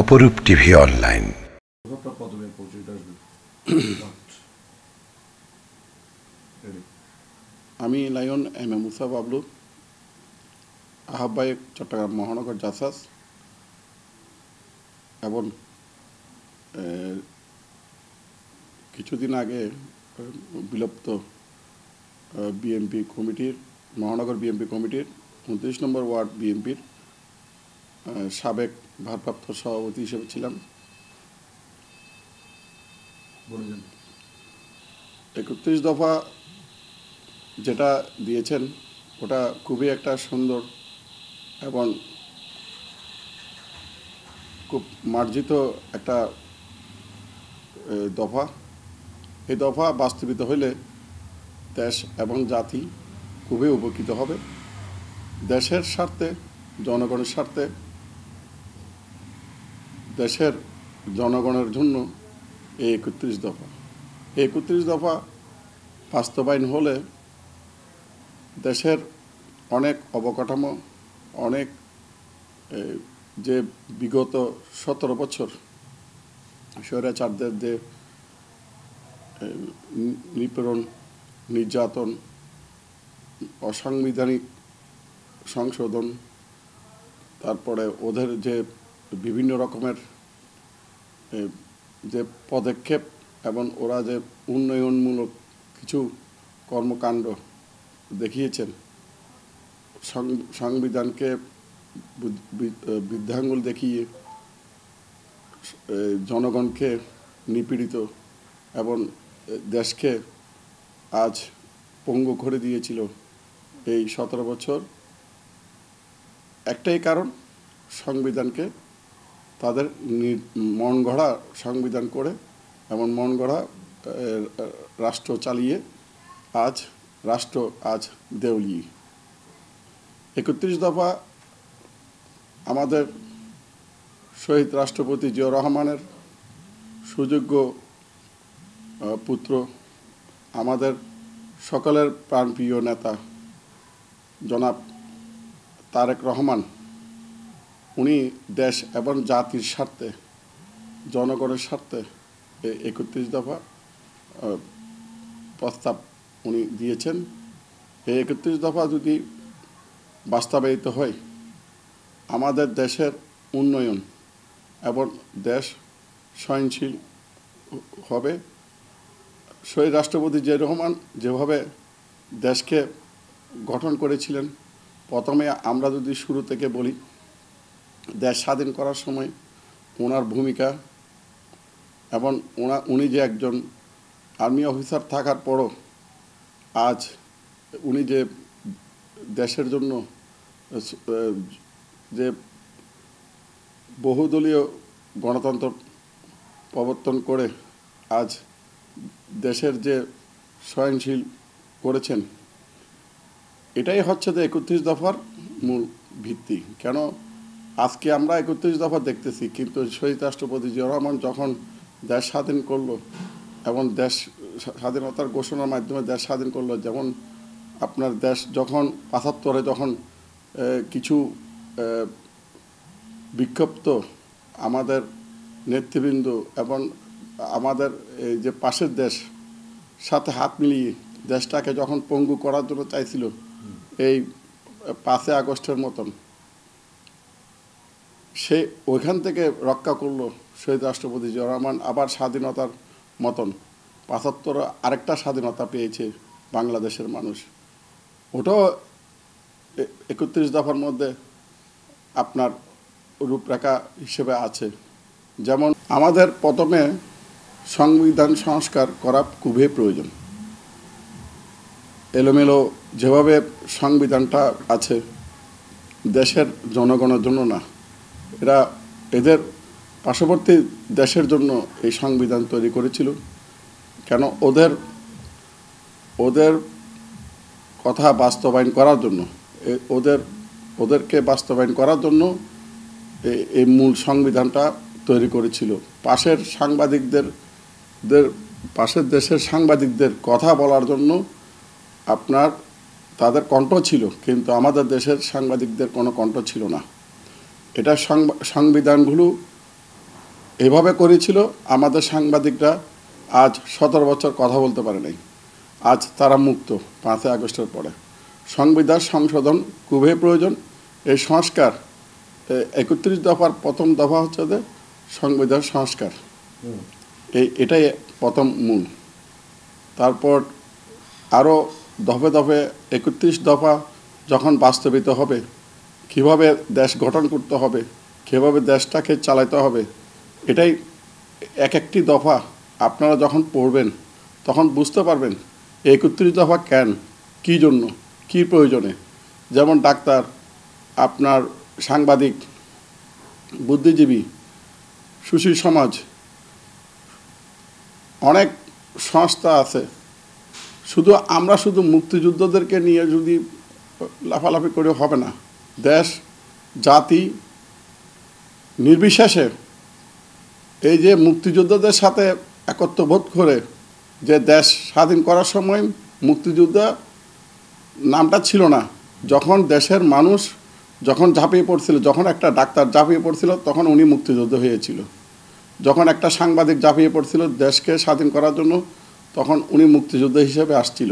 অপরূপ TV online. আমি lion M A মুসা বাবলু, আহ্বায়ক চট্টগ্রাম মহানগর জাসাস এবং কিছুদিন আগে বিলুপ্ত বিএনপি কমিটির মহানগর বিএনপি কমিটির 29 নম্বর ওয়ার্ড বিএনপির সাবেক ভারপ্রাপ্ত সভাপতি হিসেবে ছিলাম। 31 দফা যেটা দিয়েছেন ওটা খুবই একটা সুন্দর এবং খুব মার্জিত একটা দফা। এই দফা বাস্তবিত হইলে দেশ এবং জাতি খুবই উপকৃত হবে। দেশের স্বার্থে, জনগণের স্বার্থে, দেশের জনগণের জন্য এই 31 দফা। এই 31 দফা বাস্তবায়ন হলে দেশের অনেক অবকাঠামো, অনেক যে বিগত 17 বছর স্বৈরাচারদের যে নিপীড়ন, নির্যাতন, অসাংবিধানিক সংশোধন, তারপরে ওদের যে বিভিন্ন রকমের যে পদক্ষেপ এবং ওরা যে উন্নয়নমূলক কিছু কর্মকাণ্ড দেখিয়েছেন, সংবিধানকে বৃদ্ধাঙ্গুল দেখিয়ে জনগণকে নিপীড়িত এবং দেশকে আজ পঙ্গু করে দিয়েছিল এই 17 বছর। একটাই কারণ, সংবিধানকে তাদের মন গড়া সংবিধান করে এবং মন গড়া রাষ্ট্র চালিয়ে রাষ্ট্র আজ দেউলিয়া। 31 দফা আমাদের শহীদ রাষ্ট্রপতি জিয়াউর রহমানের সুযোগ্য পুত্র, আমাদের সকলের প্রাণপ্রিয় নেতা জনাব তারেক রহমান, উনি দেশ এবং জাতির স্বার্থে, জনগণের স্বার্থে 31 দফা প্রস্তাব উনি দিয়েছেন। এই 31 দফা যদি বাস্তবায়িত হয়, আমাদের দেশের উন্নয়ন এবং দেশ সহনশীল হবে। শহীদ রাষ্ট্রপতি জিয়াউর রহমান যেভাবে দেশকে গঠন করেছিলেন, প্রথমে আমরা যদি শুরু থেকে বলি, দেশ স্বাধীন করার সময় ওনার ভূমিকা এবং উনি যে একজন আর্মি অফিসার থাকার পরও আজ উনি যে দেশের জন্য যে বহুদলীয় গণতন্ত্র প্রবর্তন করে আজ দেশের যে সহনশীল করেছেন, এটাই হচ্ছে যে 31 দফার মূল ভিত্তি। কেন আজকে আমরা 31 দফা দেখতেছি, কিন্তু শহীদ রাষ্ট্রপতি জিয়াউর রহমান যখন দেশ স্বাধীন করলো এবং দেশ স্বাধীনতার ঘোষণার মাধ্যমে দেশ স্বাধীন করলো, যেমন আপনার দেশ যখন ৭৫-এ যখন কিছু বিক্ষুব্ধ আমাদের নেতৃবৃন্দ এবং আমাদের এই যে পাশের দেশ সাথে হাত মিলিয়ে দেশটাকে যখন পঙ্গু করার জন্য চাইছিল, এই 5 আগস্টের মতন, সে ওইখান থেকে রক্ষা করলো শহীদ রাষ্ট্রপতি জিয়াউর রহমান। আবার স্বাধীনতার মতন ৭৫ আরেকটা স্বাধীনতা পেয়েছে বাংলাদেশের মানুষ। ওটাও 31 দফার মধ্যে আপনার রূপরেখা হিসেবে আছে। যেমন আমাদের প্রথমে সংবিধান সংস্কার করা খুবই প্রয়োজন। এলোমেলো যেভাবে সংবিধানটা আছে, দেশের জনগণের জন্য না, এদের পার্শ্ববর্তী দেশের জন্য এই সংবিধান তৈরি করেছিল। কেন ওদের কথা বাস্তবায়ন করার জন্য, ওদেরকে বাস্তবায়ন করার জন্য এই মূল সংবিধানটা তৈরি করেছিল। পাশের দেশের সাংবাদিকদের কথা বলার জন্য আপনার তাদের কণ্ঠ ছিল, কিন্তু আমাদের দেশের সাংবাদিকদের কোনো কণ্ঠ ছিল না। এটা সংবিধানগুলো এভাবে করেছিল আমাদের সাংবাদিকরা আজ 17 বছর কথা বলতে পারে নাই। আজ তারা মুক্ত 5ই আগস্টের পরে। সংবিধান সংশোধন খুবই প্রয়োজন। এই সংস্কার 31 দফার প্রথম দফা হচ্ছে যে সংবিধান সংস্কার, এটাই প্রথম মূল। তারপর আরও দফে দফে 31 দফা যখন বাস্তবিত হবে, কীভাবে দেশ গঠন করতে হবে, কীভাবে দেশটাকে চালাতে হবে, এটাই এক একটি দফা আপনারা যখন পড়বেন তখন বুঝতে পারবেন 31 দফা কেন, কী জন্য, কী প্রয়োজনে। যেমন ডাক্তার, আপনার সাংবাদিক, বুদ্ধিজীবী, সুশীল সমাজ, অনেক সংস্থা আছে। আমরা শুধু মুক্তিযুদ্ধদেরকে নিয়ে যদি লাফালাফি করে হবে না। দেশ জাতি নির্বিশেষে এই যে মুক্তিযোদ্ধাদের সাথে একত্রবোধ করে যে দেশ স্বাধীন করার সময় মুক্তিযোদ্ধা নামটা ছিল না। যখন দেশের মানুষ যখন ঝাঁপিয়ে পড়ছিল, যখন একটা ডাক্তার ঝাঁপিয়ে পড়ছিল তখন উনি মুক্তিযোদ্ধা হয়েছিল। যখন একটা সাংবাদিক ঝাঁপিয়ে পড়ছিল দেশকে স্বাধীন করার জন্য তখন উনি মুক্তিযোদ্ধা হিসেবে আসছিল।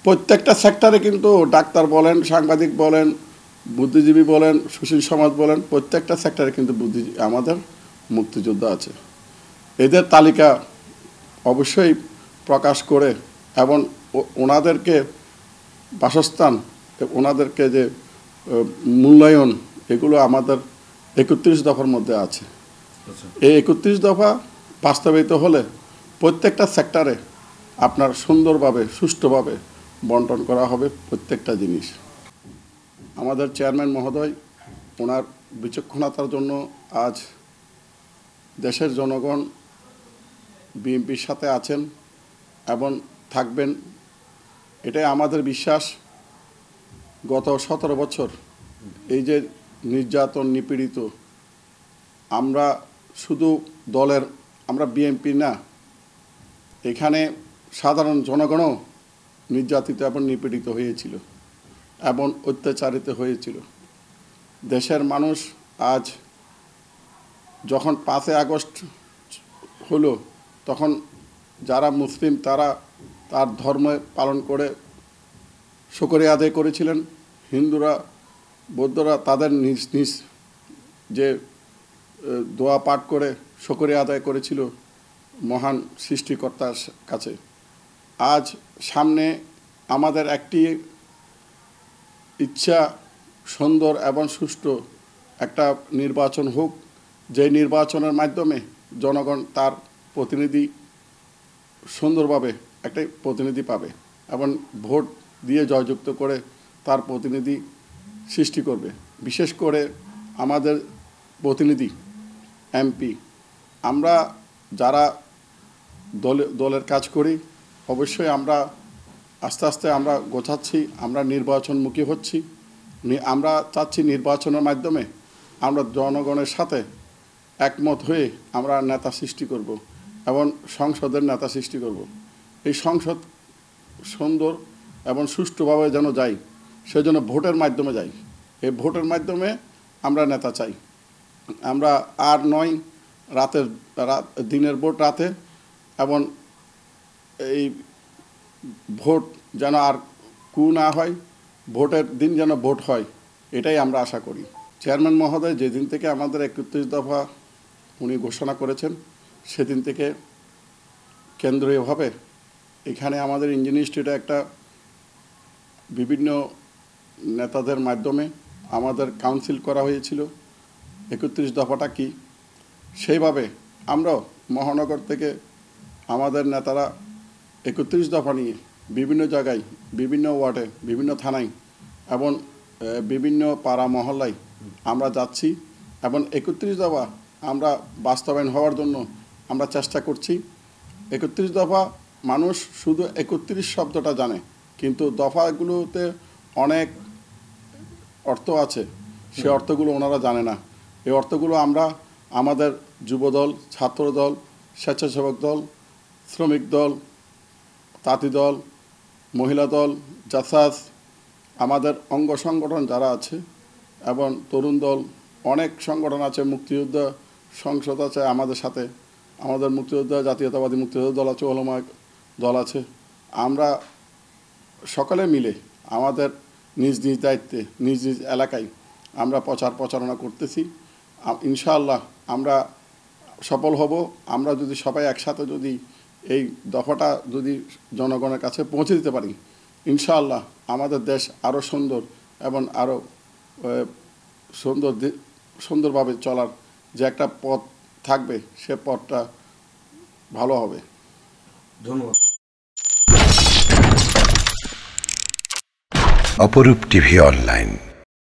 প্রত্যেকটা সেক্টরে কিন্তু ডাক্তার বলেন, সাংবাদিক বলেন, বুদ্ধিজীবী বলেন, সুশীল সমাজ বলেন, প্রত্যেকটা সেক্টরে কিন্তু আমাদের মুক্তিযোদ্ধা আছে। এদের তালিকা অবশ্যই প্রকাশ করে এবং ওনাদেরকে বাসস্থান, ওনাদেরকে যে মূল্যায়ন, এগুলো আমাদের 31 দফার মধ্যে আছে। এই 31 দফা বাস্তবায়িত হলে প্রত্যেকটা সেক্টরে আপনার সুন্দরভাবে সুষ্ঠুভাবে বন্টন করা হবে প্রত্যেকটা জিনিস। আমাদের চেয়ারম্যান মহোদয় ওনার বিচক্ষণতার জন্য আজ দেশের জনগণ বিএনপির সাথে আছেন এবং থাকবেন, এটাই আমাদের বিশ্বাস। গত 17 বছর এই যে নির্যাতন, নিপীড়িত, আমরা শুধু আমরা বিএনপি না, এখানে সাধারণ জনগণও নির্যাতিত এবং নিপীড়িত হয়েছিল এবং অত্যাচারিত হয়েছিল। দেশের মানুষ আজ যখন 5ই আগস্ট হলো তখন যারা মুসলিম তারা তার ধর্ম পালন করে শুকরিয়া আদায় করেছিলেন। হিন্দুরা, বৌদ্ধরা তাদের নিজ নিজ যে দোয়া পাঠ করে শুকরিয়া আদায় করেছিল মহান সৃষ্টিকর্তার কাছে। আজ সামনে আমাদের একটি ইচ্ছা, সুন্দর এবং সুষ্ঠু একটা নির্বাচন হোক, যে নির্বাচনের মাধ্যমে জনগণ তার প্রতিনিধি সুন্দরভাবে একটা প্রতিনিধি পাবে এবং ভোট দিয়ে জয়যুক্ত করে তার প্রতিনিধি সৃষ্টি করবে। বিশেষ করে আমাদের প্রতিনিধি এমপি, আমরা যারা দলের কাজ করি অবশ্যই আমরা আস্তে আস্তে আমরা গোছাচ্ছি, আমরা নির্বাচনমুখী হচ্ছি। আমরা চাচ্ছি নির্বাচনের মাধ্যমে আমরা জনগণের সাথে একমত হয়ে আমরা নেতা সৃষ্টি করব এবং সংসদের নেতা সৃষ্টি করব। এই সংসদ সুন্দর এবং সুষ্ঠুভাবে যেন যাই, সেজন্য ভোটের মাধ্যমে যাই। এই ভোটের মাধ্যমে আমরা নেতা চাই। আমরা আর নয় দিনের ভোট রাতে, এবং এই ভোট যেন আর না হয়, ভোটের দিন যেন ভোট হয়, এটাই আমরা আশা করি। চেয়ারম্যান মহোদয় যেদিন থেকে আমাদের 31 দফা উনি ঘোষণা করেছেন সেদিন থেকে কেন্দ্রীয়ভাবে এখানে আমাদের ইঞ্জিনিয়ার ইনস্টিটিউটে একটা বিভিন্ন নেতাদের মাধ্যমে আমাদের কাউন্সিল করা হয়েছিল 31 দফাটা কি। সেইভাবে আমরাও মহানগর থেকে আমাদের নেতারা 31 দফা নিয়ে বিভিন্ন জায়গায়, বিভিন্ন ওয়ার্ডে, বিভিন্ন থানায় এবং বিভিন্ন পাড়া মহল্লায় আমরা যাচ্ছি এবং 31 দফা আমরা বাস্তবায়ন হওয়ার জন্য আমরা চেষ্টা করছি। 31 দফা মানুষ শুধু 31 শব্দটা জানে, কিন্তু দফাগুলোতে অনেক অর্থ আছে, সে অর্থগুলো ওনারা জানে না। এই অর্থগুলো আমরা আমাদের যুবদল, ছাত্রদল, স্বেচ্ছাসেবক দল, শ্রমিক দল, তাঁতি দল, মহিলা দল, জাসাস, আমাদের অঙ্গ সংগঠন যারা আছে এবং তরুণ দল, অনেক সংগঠন আছে, মুক্তিযোদ্ধা সংসদ আছে আমাদের সাথে, আমাদের মুক্তিযোদ্ধা জাতীয়তাবাদী মুক্তিযোদ্ধা দল আছে, ওলামা দল আছে। আমরা সকলে মিলে আমাদের নিজ নিজ দায়িত্বে নিজ নিজ এলাকায় আমরা প্রচারণা করতেছি। ইনশাআল্লাহ আমরা সফল হব। আমরা যদি সবাই একসাথে যদি এই দফাটা যদি জনগণের কাছে পৌঁছে দিতে পারি, ইনশাআল্লাহ আমাদের দেশ আরও সুন্দর এবং আরও সুন্দরভাবে চলার যে একটা পথ থাকবে, সে পথটা ভালো হবে। ধন্যবাদ। অপরূপ টিভি অনলাইন।